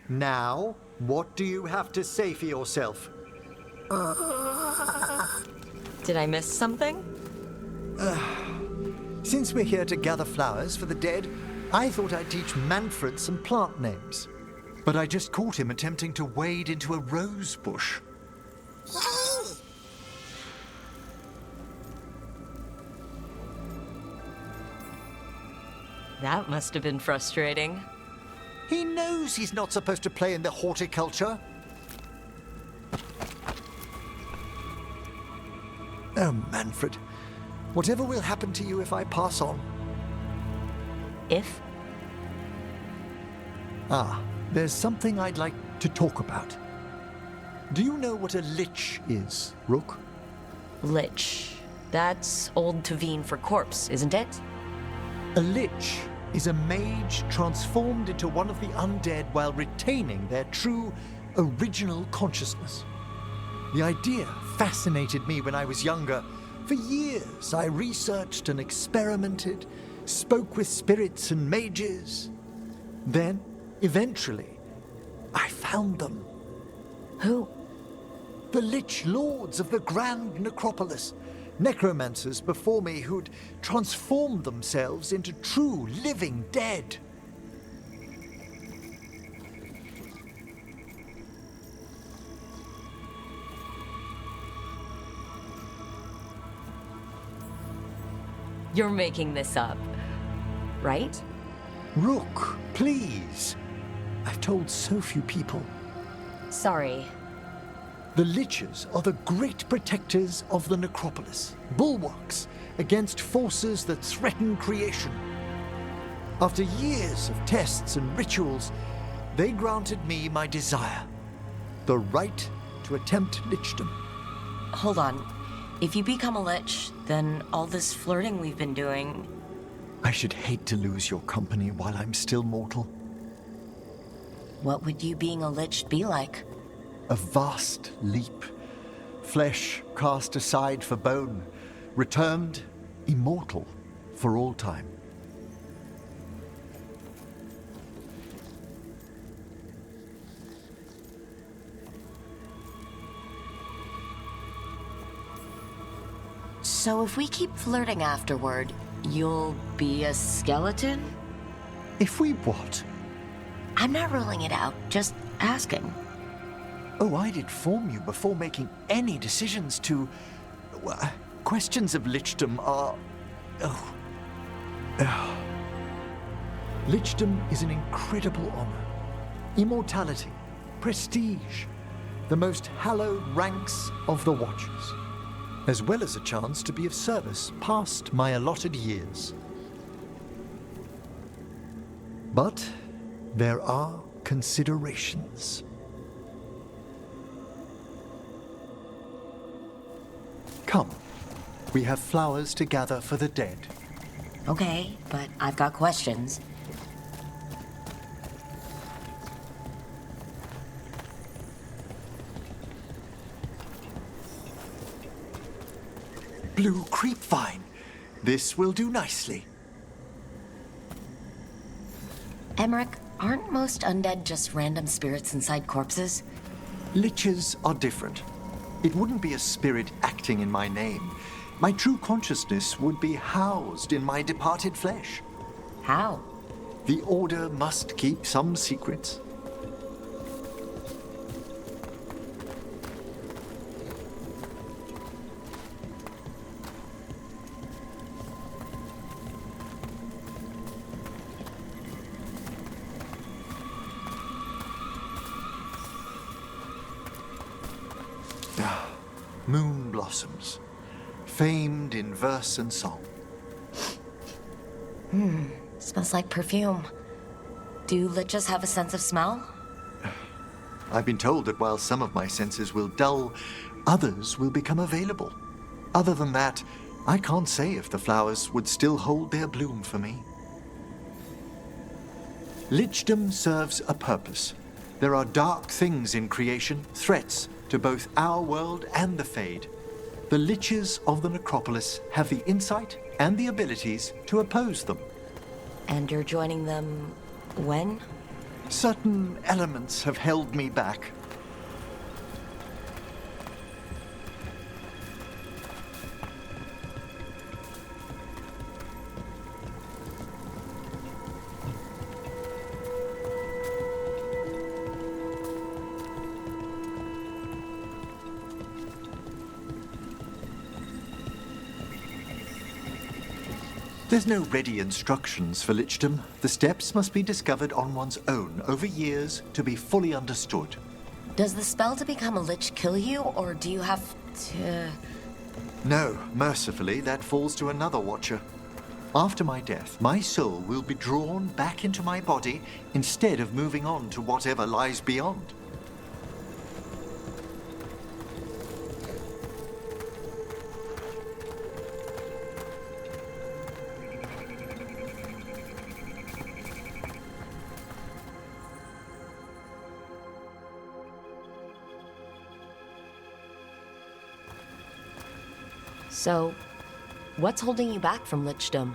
Now, what do you have to say for yourself? Did I miss something? Since we're here to gather flowers for the dead, I thought I'd teach Manfred some plant names. But I just caught him attempting to wade into a rose bush. That must have been frustrating. He knows he's not supposed to play in the horticulture. Oh, Manfred. Whatever will happen to you if I pass on? If? There's something I'd like to talk about. Do you know what a lich is, Rook? Lich. That's Old Tavine for corpse, isn't it? A lich is a mage transformed into one of the undead while retaining their true, original consciousness. The idea fascinated me when I was younger. For years, I researched and experimented, spoke with spirits and mages. Then, eventually, I found them. Who? The Lich Lords of the Grand Necropolis. Necromancers before me who'd transformed themselves into true living dead. You're making this up, right? Rook, please. I've told so few people. Sorry. The Liches are the great protectors of the necropolis, bulwarks against forces that threaten creation. After years of tests and rituals, they granted me my desire, the right to attempt lichdom. Hold on. If you become a lich, then all this flirting we've been doing... I should hate to lose your company while I'm still mortal. What would you being a lich be like? A vast leap. Flesh cast aside for bone, returned immortal for all time. So if we keep flirting afterward, you'll be a skeleton? If we what? I'm not ruling it out, just asking. Oh, I'd inform you before making any decisions to... questions of lichdom are... Lichdom is an incredible honor. Immortality, prestige, the most hallowed ranks of the Watchers, as well as a chance to be of service past my allotted years. But there are considerations. Come, we have flowers to gather for the dead. Okay, but I've got questions. Blue creepvine. This will do nicely. Emmrich, aren't most undead just random spirits inside corpses? Liches are different. It wouldn't be a spirit acting in my name. My true consciousness would be housed in my departed flesh. How? The Order must keep some secrets. Moon blossoms, famed in verse and song. Smells like perfume. Do liches have a sense of smell? I've been told that while some of my senses will dull, others will become available. Other than that, I can't say if the flowers would still hold their bloom for me. Lichdom serves a purpose. There are dark things in creation, threats to both our world and the Fade. The Liches of the Necropolis have the insight and the abilities to oppose them. And you're joining them when? Certain elements have held me back. There's no ready instructions for lichdom. The steps must be discovered on one's own over years to be fully understood. Does the spell to become a lich kill you, or do you have to... No, mercifully, that falls to another watcher. After my death, my soul will be drawn back into my body instead of moving on to whatever lies beyond. So, what's holding you back from lichdom?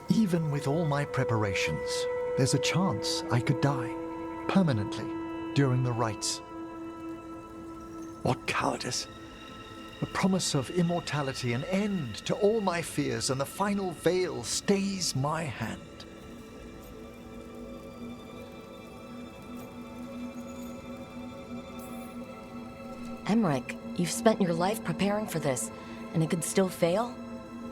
Even with all my preparations, there's a chance I could die permanently during the rites. What cowardice! The promise of immortality, an end to all my fears, and the final veil stays my hand. Emmrich, you've spent your life preparing for this, and it could still fail?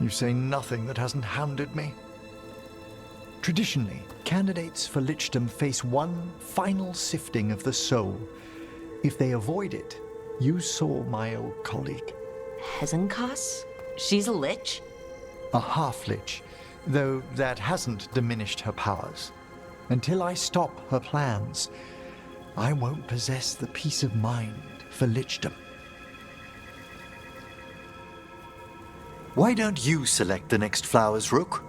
You say nothing that hasn't hounded me. Traditionally, candidates for lichdom face one final sifting of the soul. If they avoid it, you saw my old colleague. Hezenkas? She's a lich? A half-lich, though that hasn't diminished her powers. Until I stop her plans, I won't possess the peace of mind for lichdom. Why don't you select the next flowers, Rook?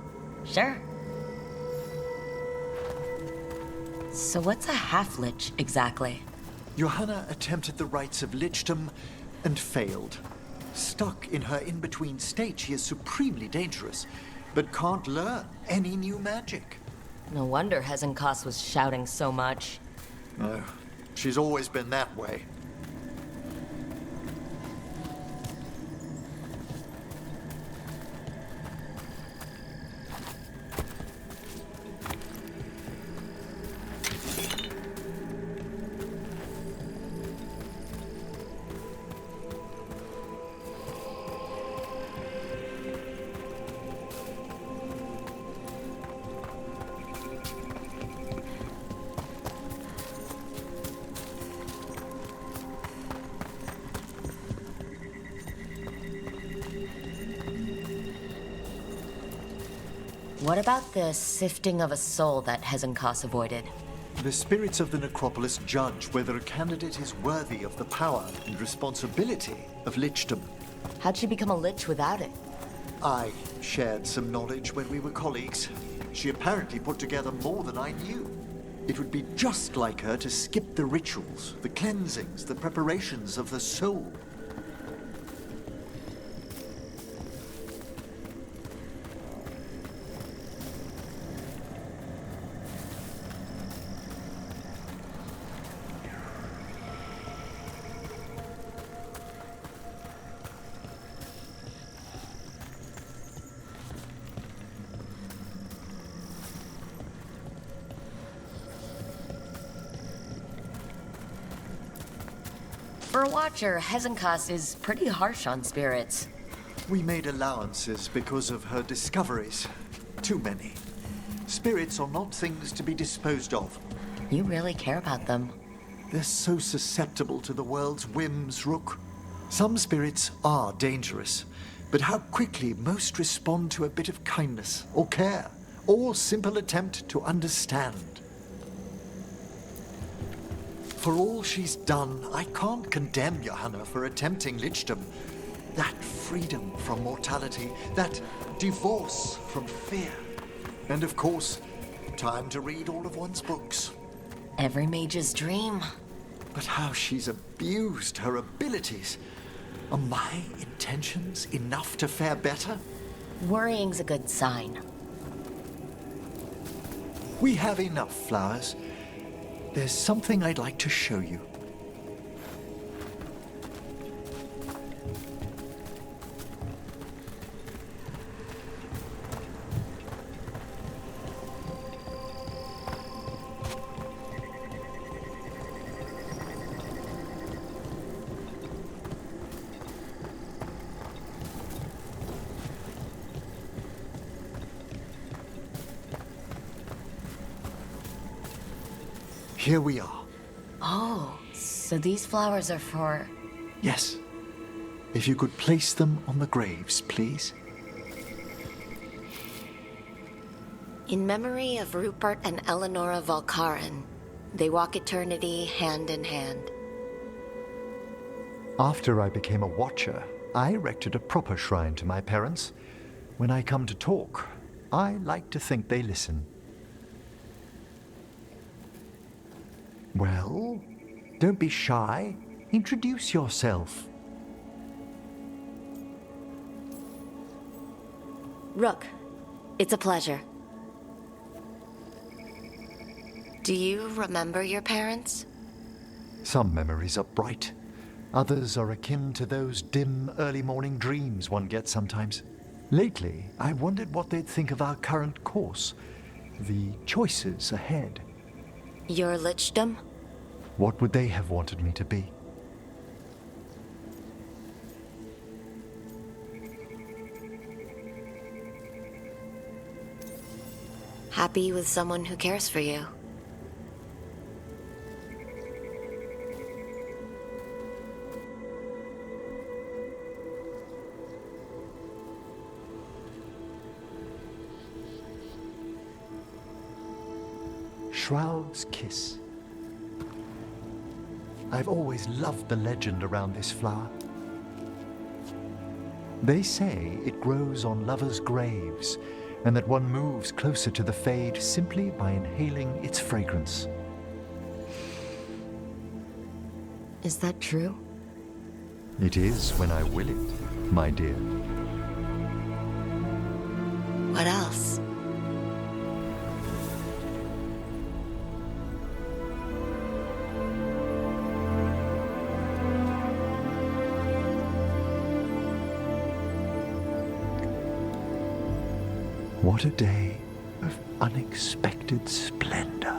Sure. So what's a half-lich exactly? Johanna attempted the rites of lichdom and failed. Stuck in her in-between state, she is supremely dangerous, but can't learn any new magic. No wonder Hezenkas was shouting so much. No, she's always been that way. What about the sifting of a soul that Hezenkas avoided? The spirits of the necropolis judge whether a candidate is worthy of the power and responsibility of lichdom. How'd she become a lich without it? I shared some knowledge when we were colleagues. She apparently put together more than I knew. It would be just like her to skip the rituals, the cleansings, the preparations of the soul. For a watcher, Hezenkas is pretty harsh on spirits. We made allowances because of her discoveries. Too many. Spirits are not things to be disposed of. You really care about them. They're so susceptible to the world's whims, Rook. Some spirits are dangerous, but how quickly most respond to a bit of kindness or care or simple attempt to understand. For all she's done, I can't condemn Johanna for attempting lichdom. That freedom from mortality, that divorce from fear. And of course, time to read all of one's books. Every mage's dream. But how she's abused her abilities. Are my intentions enough to fare better? Worrying's a good sign. We have enough flowers. There's something I'd like to show you. Here we are. Oh, so these flowers are for... Yes. If you could place them on the graves, please. In memory of Rupert and Eleonora Volkarin, they walk eternity hand in hand. After I became a watcher, I erected a proper shrine to my parents. When I come to talk, I like to think they listen. Well, don't be shy. Introduce yourself. Rook, it's a pleasure. Do you remember your parents? Some memories are bright. Others are akin to those dim early morning dreams one gets sometimes. Lately, I wondered what they'd think of our current course, the choices ahead. Your lichdom? What would they have wanted me to be? Happy with someone who cares for you. Shroud's Kiss. I've always loved the legend around this flower. They say it grows on lovers' graves, and that one moves closer to the fade simply by inhaling its fragrance. Is that true? It is when I will it, my dear. What else? What a day of unexpected splendor.